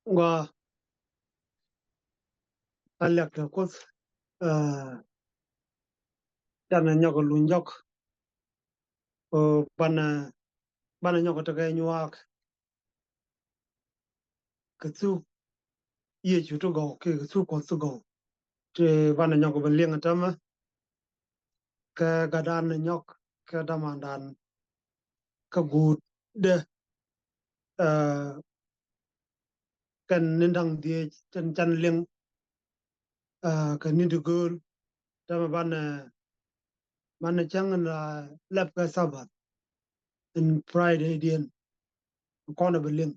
Wa alek ta kus dana nyoko lunjok o bana nyoko to ga nyuak ketsu ye chu to go ke ketsu ko su go te bana nyoko ben lieng atama ka gadan nyok ka damandan ka gut de kan nindang die chan lieng ka nindigol tama bana chang la lap ka sabat in Friday dien kona ben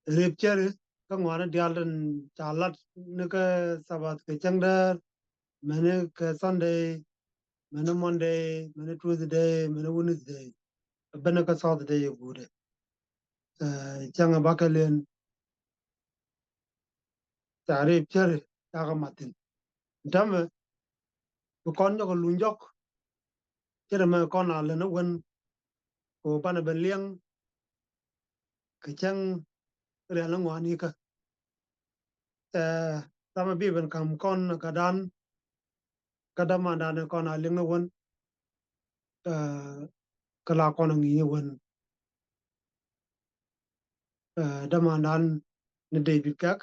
rep chere ka ngwana dialden chalat ne ka sabat ke changda mane ka Sunday mane Monday mane Tuesday mane Wednesday bene ka Saturday gude changa bakalen ta rep chere ta ka matin dame ko kon ko lunjok chere ma kon ale no wen ko bana ben liang ke chang re la ngwani ka tama bi ben kam kon ka dama dan kon ale no wen kala kon ngi wen damandan ni David Kak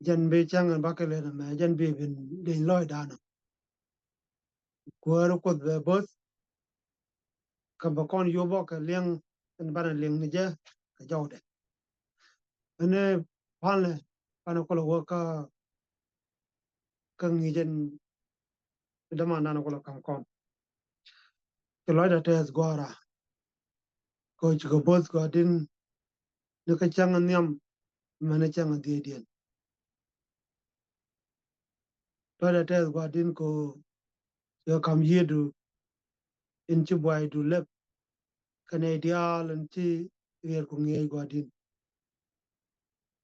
jan be chang an bakale na ma jan be bin den loy dana ko ko the bus ka ba kon yo bo ka liang an bana liang ni ja ka jawde ane pale ana ko lo ka ngi jan damandan ko lo kam kon ke loy da tes gora ko chi ko bus ko din ne ka chang an yam mane chang an die dien loy da tes go din ko yo kam yedu in chi boy du lep kane dial en chi yer ko ngi go din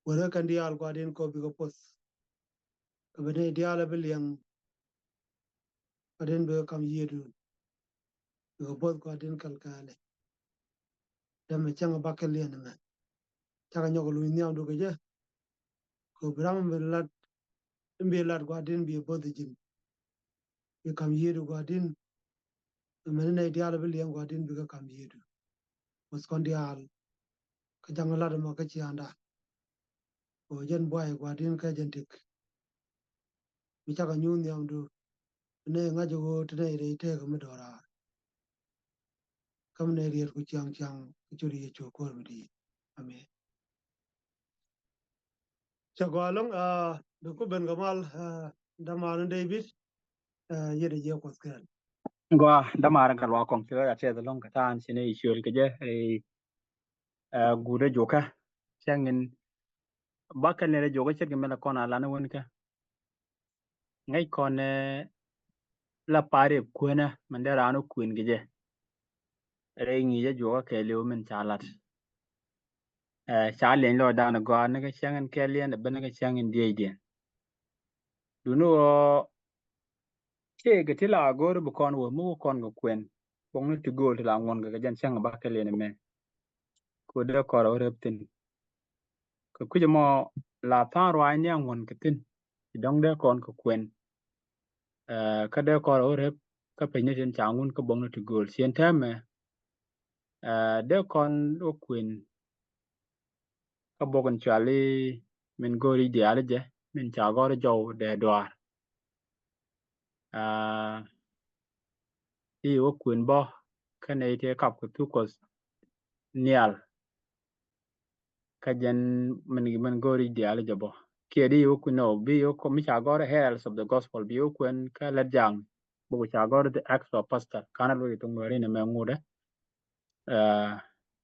wala kan dial go din ko bi ko pos ka bene dial be liang adin be kam yedu ko bos go din kal kale da me chang ba ke lien me ta ga nyoko lu nyam do ge je ko bram be lat go din bi bo de jin be kam yedu go din me ne dial be liang go din bi ko kam yedu pos kon dial ka jang la ma ka ci anda ko jen boy go din ka jen tik mi ta ga nyun nyam do ne nga jo go te re te ko me dora kam ne rier ku chang chang ku churi ye chu ko mi ame chagwalong be ku ben gamal daman David yede je ko skel Gua damara galwa kong tio ya che long katan sine ishul ke je gude joka changin bakal ne joka che gemela kona lana won ka ngai kon la pare kuena mandera anu kuin ge je re ngi je joka ke lew min chalat chalen lo dana go ne ga changin ke lien de ben ga changin die die dunu che ge tila gor bu kon wo mu kon go kwen bong ne to go tila ngon ga jan chang bakal ne me ko de ko ro reptin ko kuje mo la tan rwai ne ngon kitin dong de kon ko kwen ka de ko ro rep ka pe ne tin changun ko bong to gol sien tame de kon o kwen ka bogon chali min gori di alje min cha gor jow de dwar i o kwen bo ka ne te kap ko tu ko nial ka jen min gori di alje bo kia di o kuno bi o ko mi cha gor heralds of the gospel bi o kwen ka la jang bo cha gor the acts of pastor kana lo itung ngori ne me ngude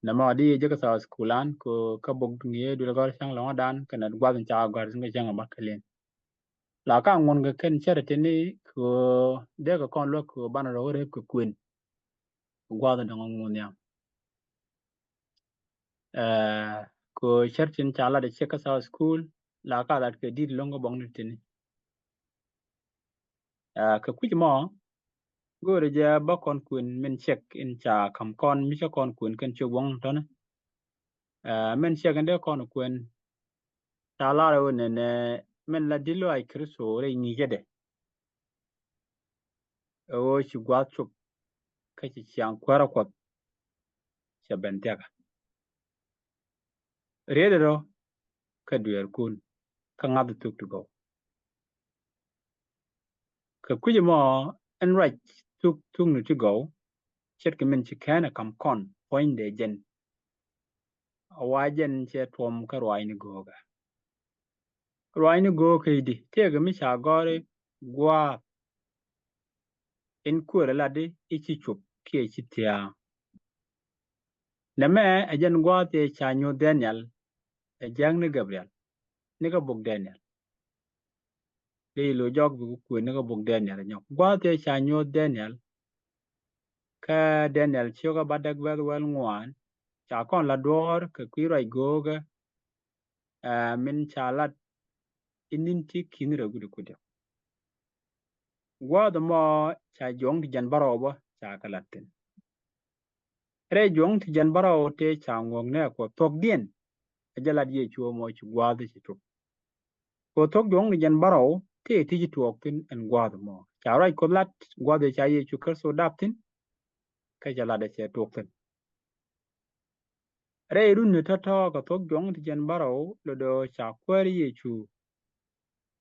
na ma di je ka sa skulan ko ka bog ngie du gor sang lo dan kana gwa cha gor singa jang ba kalen la ka ngon ga ken chere tini ko de ka kon lo ko ban ro re ko kwen gwa da ngon ya ko cherchin chala de che ka sa school la ka dat ke di longo bong ni tini ka kuj mo gore ja ba kon kwen men check in cha kam kon mi cha kon kwen ken chu wong to na men shagan de kon kwen ta la ro ne men la dilo ai kristo re ni gede o shi gwatsu ka ci chiang kwara ko cha bentega rede ro ka duer kun ka ngadu tuk to go ka kuje mo en right tuk no to go chet ka men chi kana kam kon point de jen awajen che tom ka roi ni goga roi ni go ka idi te ga mi cha gore gwa en kuore ladi ichi chup ki chi tia na me ajen gwa te cha nyu Daniel e jang ni Gabriel ni ka buk Daniel le lo jog bu ku ni ka buk Daniel nyok gwa te cha nyu Daniel ka Daniel chiyo ka badak wel ngwan cha kon la dor ka kwi roi goga min cha lat inin ti kin ra gudu kudu gwa da mo cha jong di jan baro bo cha ka latin re jong ti jan baro te cha ngong ne ko tok dien ajala die chuo mo chu gwa de chi tuk ko tok jong di jan baro te ti ji tuok tin en gwa da mo cha roi ko lat gwa de cha ye chu kar so dap tin ka jala de che tuk tin re run ni ta to ka tok jong ti jan baro lo do cha kwari ye chu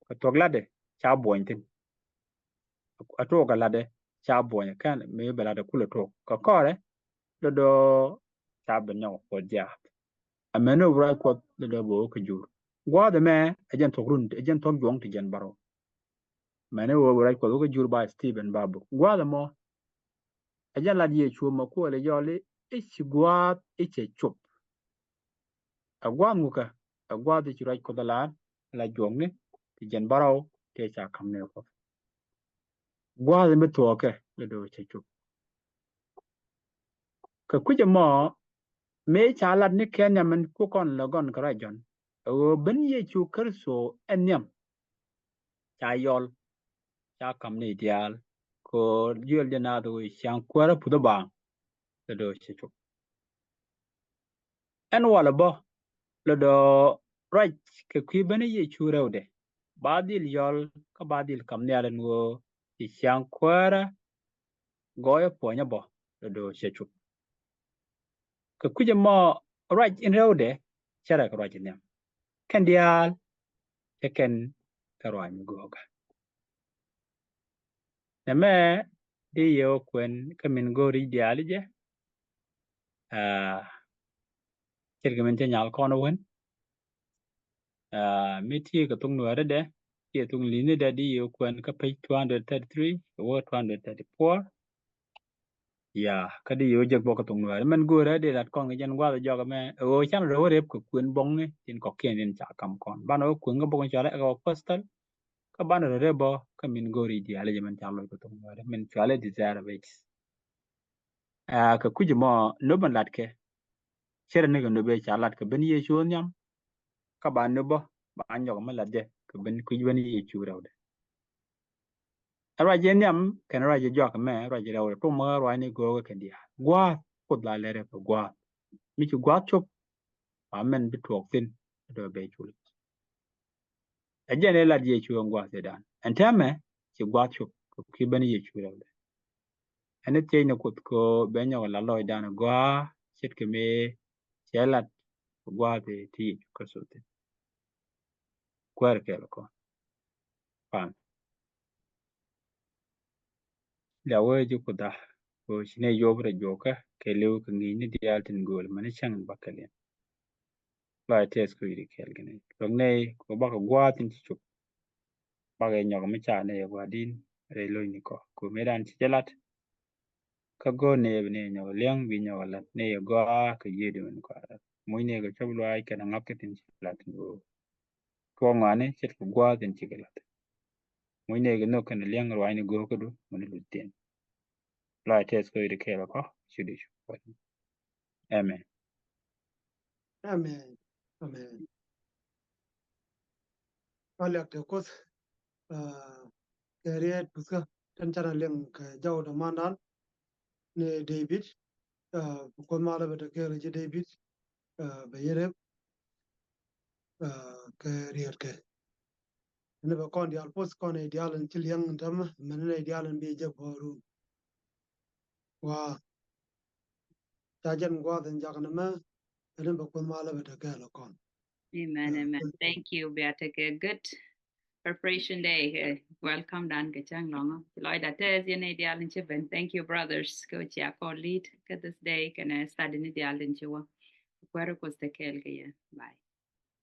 ka tok lade cha boin tin ato ka lade cha boin kan me belade kula to ka kore lo do cha ben no ko dia ameno bra ko lo do bo ka jur gwa de me ajen tok run ajen tok jong ti jan baro mane wo bra ko ka jur ba Stephen babu gwa de mo ajen la die chu mo ko le yole ichi gwa ichi chup agwa muka agwa de churai ko da la jong ne ti jan baro te cha kam ne ko gwa de me to ke lo do che chup ka kuje mo me chalat ni kenya man ku kon logon karajon o ben ye chu kerso enyam cha yol cha kam ni dial ko yol jana do shang kwara pudo ba do che chu en wala bo lo do right ke kwi ben ye chu rewde badil yol ka badil kam ne alen wo shang kwara goyo ponya bo do che chu ka kuje mo right in rewde chara ka right nyam kan dial eken karwany goga neme di yo kwen kamin gori dialije kirgamin te nyal kono wen miti ka tung nuare de ki tung line de di yo kwen ka page 233 wo 234 ya kadi yo jeg bo ka tung nuare men gore de lat kon gen gwa joga me o chan ro rep ko kwen bong ni tin ko ken din cha kam kon bano kwen ga bong chale ga postal ka bano re bo kamin gori dialije men chalo ko tung nuare men chale desire bait ka kuji mo no ban lat ke chere ne no be cha lat ka ben ye chu nyam ka ba no bo ba anyo ma lat de ka ben ku ben ye chu raw de ara je nyam kan ra je jo ka me ra je raw to ma ra ni go ka dia gwa ko la le re ko gwa mi chu gwa chop a men bi tok tin do be chu a je ne lat ye chu gwa se dan en tame chi gwa chop ko ki ben ye chu raw de ene te ne ko be nyo la loy dan gwa chet ke me chelat gwa de ti ko so te kwer ke ko pan da we ju ko da ko shine yobre joka ke lew ka ngi ni dialtin gol mane chang bakale la tes ko yiri kel gene dong ne ko ba ko gwatin ci chup ba ga nyog mi cha ne wa din re lo ni ko medan ci jalat ka go ne ne nyo leng bi nyo lat ne go ka yedi men ko moy ne ga chob lo ay kana ngap tin ci lat go ko ngane cet ko gwatin ci galat moy ne ga no kana leng ro ay ni go ko do mon lu ten la tes ko yiri kel ko ci amen Amen. Amen. Alek te kos kariet buska tanchara leng ka jaw da mandan ne David ko mala beta kere je David be yere ke rier ke ne ba kon dial post kon ideal en chiliang ndam men ne ideal en bi je boru wa ta jan gwa den jagna ma ne ba kon mala be ta lo kon. Amen, amen. Thank you, Beatake. Good preparation day. Welcome, Dan Gachang Longa. Lloyd Ates, Yene Dial in Chiben. Thank you, brothers. Coach Yako lead this day. Can I start in the Dial in Chiwa? Where was the Kelga? Bye.